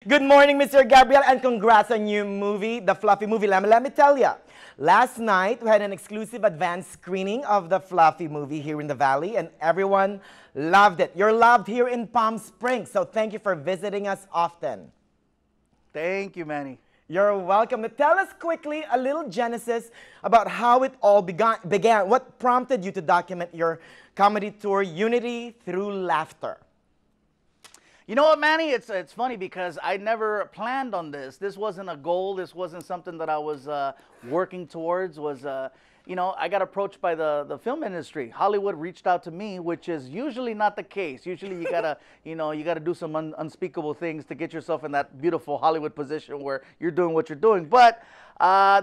Good morning, Mr. Gabriel, and congrats on your movie, the Fluffy movie. Let me tell you, last night we had an exclusive advanced screening of the Fluffy movie here in the Valley, and everyone loved it. You're loved here in Palm Springs, so thank you for visiting us often. Thank you, Manny. You're welcome. Now tell us quickly a little genesis about how it all began. What prompted you to document your comedy tour, Unity Through Laughter? You know what, Manny? It's funny because I never planned on this. This wasn't a goal. This wasn't something that I was working towards. I got approached by the film industry. Hollywood reached out to me, which is usually not the case. Usually you gotta, you gotta do some unspeakable things to get yourself in that beautiful Hollywood position where you're doing what you're doing. But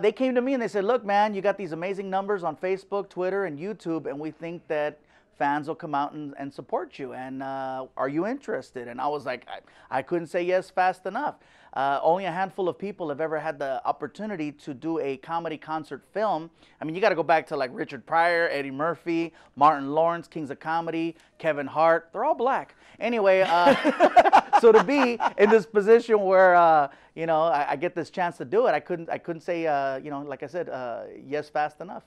they came to me and they said, look, man, you got these amazing numbers on Facebook, Twitter, and YouTube, and we think that fans will come out and support you, and are you interested? And I was like, I couldn't say yes fast enough. Only a handful of people have ever had the opportunity to do a comedy concert film. I mean, you got to go back to like Richard Pryor, Eddie Murphy, Martin Lawrence, Kings of Comedy, Kevin Hart. They're all black. Anyway, so to be in this position where I get this chance to do it, I couldn't say like I said, yes fast enough.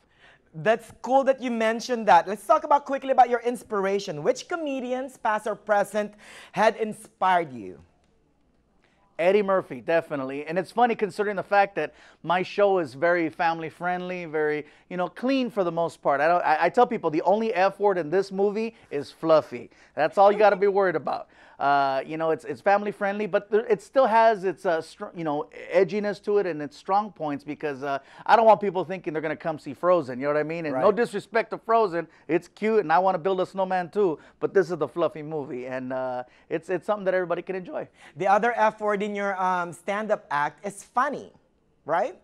That's cool that you mentioned that. Let's talk about quickly about your inspiration. Which comedians, past or present, had inspired you? Eddie Murphy, definitely. And it's funny considering the fact that my show is very family friendly, very, clean for the most part. I tell people the only F word in this movie is fluffy. That's all you got to be worried about. It's family friendly, but it still has its edginess to it and its strong points, because I don't want people thinking they're going to come see Frozen, you know what I mean? And no disrespect to Frozen, it's cute and I want to build a snowman too, but this is the fluffy movie, and it's something that everybody can enjoy. The other F word in your stand-up act is funny, right?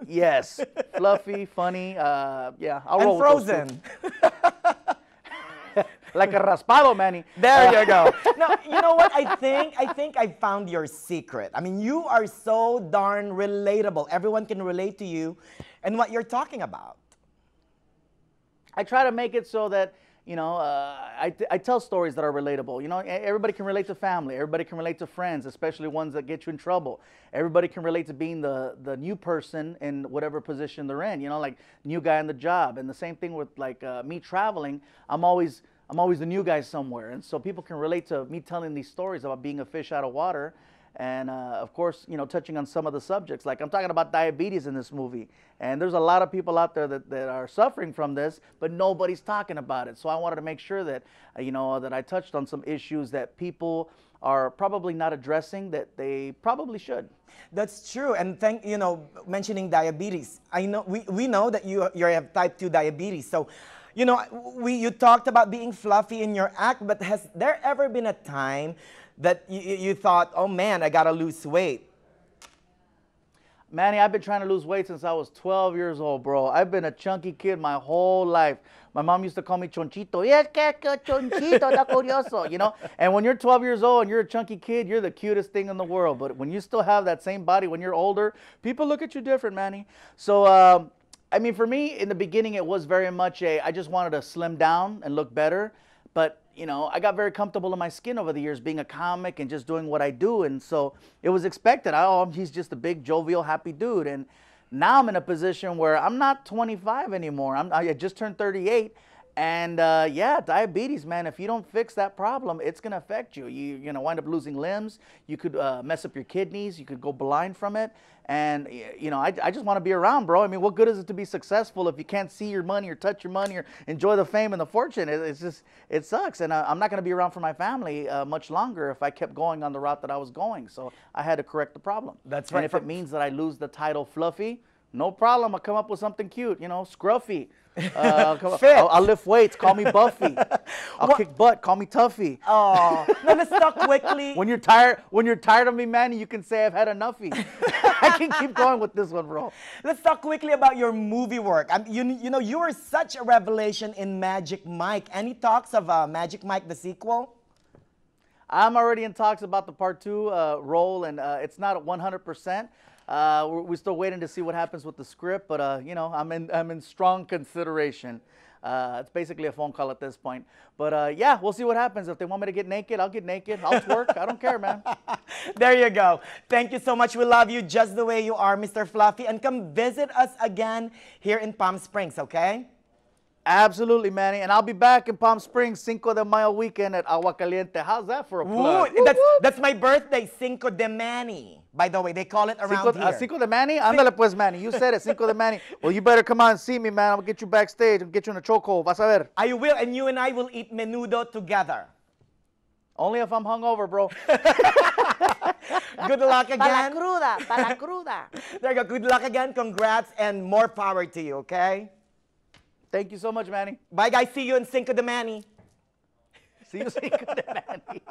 Yes, fluffy, funny, yeah, I'll roll and with those two. Frozen. Like a raspado, Manny. There you go. Now, you know what? I think I found your secret. I mean, you are so darn relatable. Everyone can relate to you and what you're talking about. I try to make it so that, I tell stories that are relatable. Everybody can relate to family. Everybody can relate to friends, especially ones that get you in trouble. Everybody can relate to being the new person in whatever position they're in, like new guy on the job. And the same thing with like me traveling. I'm always the new guy somewhere. And so people can relate to me telling these stories about being a fish out of water. And of course, touching on some of the subjects. Like I'm talking about diabetes in this movie. And there's a lot of people out there that are suffering from this, but nobody's talking about it. So I wanted to make sure that, that I touched on some issues that people are probably not addressing that they probably should. That's true. And mentioning diabetes, I know we know that you have type 2 diabetes. So, you talked about being fluffy in your act, but has there ever been a time that you thought, oh man, I gotta lose weight? Manny, I've been trying to lose weight since I was 12 years old, bro. I've been a chunky kid my whole life. My mom used to call me Chonchito. Yes, que Chonchito, da curioso, And when you're 12 years old and you're a chunky kid, you're the cutest thing in the world. But when you still have that same body when you're older, people look at you different, Manny. So, for me, in the beginning, it was very much I just wanted to slim down and look better. But, I got very comfortable in my skin over the years, being a comic and just doing what I do. And so it was expected. He's just a big, jovial, happy dude. And now I'm in a position where I'm not 25 anymore. I just turned 38. And yeah, diabetes, man, if you don't fix that problem, it's going to affect you. You're going to wind up losing limbs. You could mess up your kidneys. You could go blind from it. And, I just want to be around, bro. I mean, what good is it to be successful if you can't see your money or touch your money or enjoy the fame and the fortune? It sucks. And I'm not going to be around for my family much longer if I kept going on the route that I was going. So I had to correct the problem. That's right. And if it means that I lose the title Fluffy, no problem. I'll come up with something cute, Scruffy. I'll lift weights. Call me Buffy. I'll kick butt. Call me Tuffy. Oh, now let's talk quickly. When you're tired of me, Manny, you can say I've had enoughy. I can keep going with this one, bro. Let's talk quickly about your movie work. You were such a revelation in Magic Mike. Any talks of Magic Mike the sequel? I'm already in talks about the part 2 role, and it's not 100%. We're still waiting to see what happens with the script, but I'm in strong consideration. It's basically a phone call at this point. But yeah, we'll see what happens. If they want me to get naked, I'll get naked. I'll twerk. I don't care, man. There you go. Thank you so much. We love you just the way you are, Mr. Fluffy. And come visit us again here in Palm Springs, okay? Absolutely, Manny. And I'll be back in Palm Springs Cinco de Mayo weekend at Agua Caliente. How's that for a plug? Ooh, that's my birthday, Cinco de Manny. By the way, they call it around here. Cinco de Manny? Ándale pues, Manny. You said it, Cinco de Manny. Well, you better come on and see me, man. I'm going to get you backstage. I'll get you in a chokehold. Vas a ver. I will, and you and I will eat menudo together. Only if I'm hungover, bro. Good luck again. Pa la cruda, pa la cruda. There you go. Good luck again. Congrats and more power to you, okay? Thank you so much, Manny. Bye, guys. See you in Cinco de Manny. See you, Cinco de Manny.